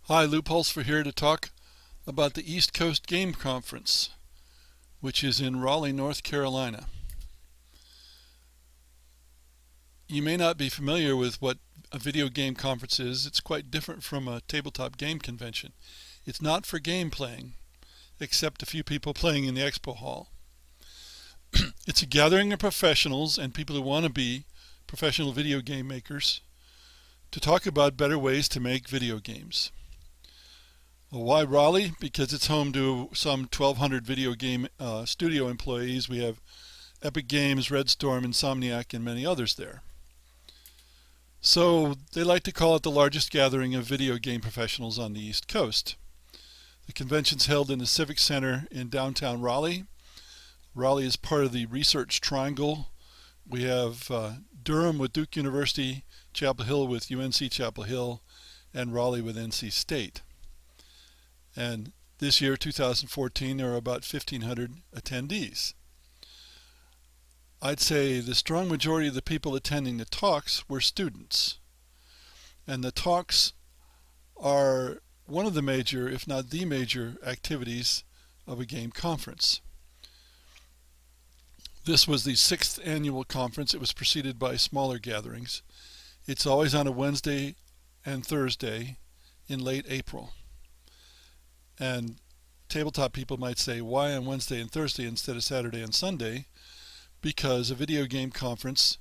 Hi, Lou Pulsfer here to talk about the East Coast Game Conference, which is in Raleigh, North Carolina. You may not be familiar with what a video game conference is. It's quite different from a tabletop game convention. It's not for game playing, except a few people playing in the expo hall. It's a gathering of professionals and people who want to be professional video game makers to talk about better ways to make video games. Well, why Raleigh? Because it's home to some 1,200 video game studio employees. We have Epic Games, Red Storm, Insomniac, and many others there. So they like to call it the largest gathering of video game professionals on the East Coast. The convention's held in the Civic Center in downtown Raleigh. Raleigh is part of the Research Triangle. We have Durham with Duke University, Chapel Hill with UNC Chapel Hill, and Raleigh with NC State. And this year, 2014, there are about 1,500 attendees. I'd say the strong majority of the people attending the talks were students. And the talks are one of the major, if not the major, activities of a game conference. This was the 6th annual conference. It was preceded by smaller gatherings. It's always on a Wednesday and Thursday in late April. And tabletop people might say, why on Wednesday and Thursday instead of Saturday and Sunday? Because a video game conference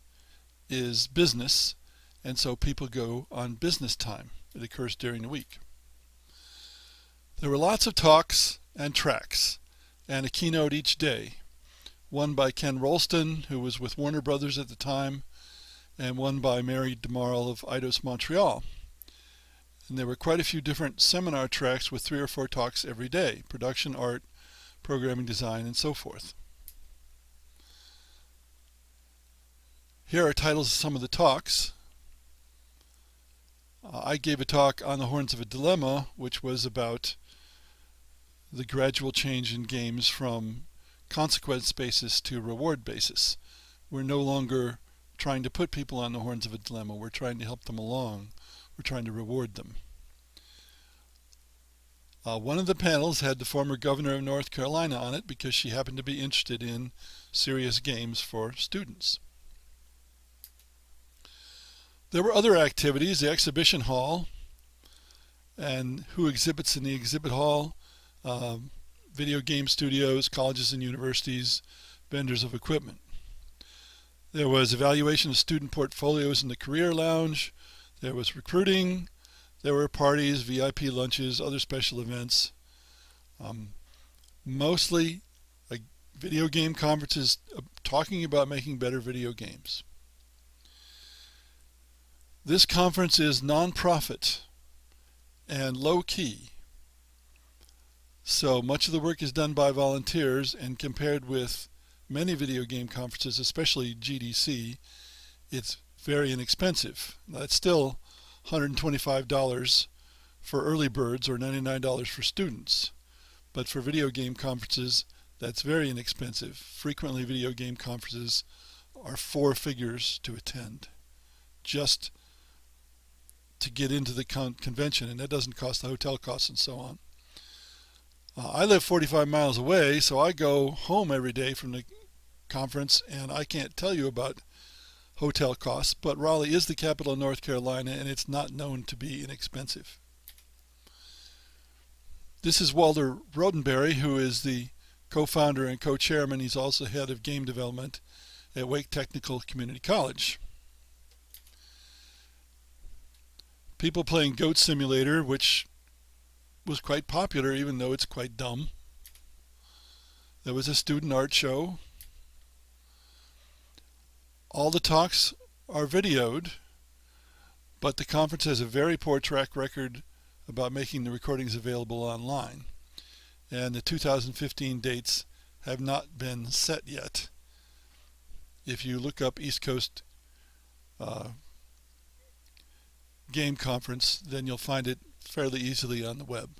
is business, and so people go on business time. It occurs during the week. There were lots of talks and tracks, and a keynote each day. One by Ken Rolston, who was with Warner Brothers at the time, and one by Mary DeMarle of Eidos Montreal. And there were quite a few different seminar tracks with 3 or 4 talks every day: production, art, programming design, and so forth. Here are titles of some of the talks. I gave a talk on the Horns of a Dilemma, which was about the gradual change in games from consequence basis to reward basis. We're no longer trying to put people on the horns of a dilemma. We're trying to help them along. We're trying to reward them. One of the panels had the former governor of North Carolina on it because she happened to be interested in serious games for students. There were other activities: the exhibition hall, and who exhibits in the exhibit hall, video game studios, colleges and universities, vendors of equipment. There was evaluation of student portfolios in the career lounge. There was recruiting. There were parties, VIP lunches, other special events. Mostly video game conferences talking about making better video games. This conference is non-profit and low-key. So much of the work is done by volunteers, and compared with many video game conferences, especially GDC, it's very inexpensive. That's still $125 for early birds or $99 for students. But for video game conferences, that's very inexpensive. Frequently, video game conferences are 4 figures to attend, just to get into the convention, and that doesn't cost the hotel costs and so on. I live 45 miles away, so I go home every day from the conference, and I can't tell you about hotel costs, but Raleigh is the capital of North Carolina, and it's not known to be inexpensive. This is Walter Rodenberry, who is the co-founder and co-chairman. He's also head of game development at Wake Technical Community College. People playing Goat Simulator, which was quite popular even though it's quite dumb. There was a student art show. All the talks are videoed, but the conference has a very poor track record about making the recordings available online. And the 2015 dates have not been set yet. If you look up East Coast Game Conference, then you'll find it fairly easily on the web.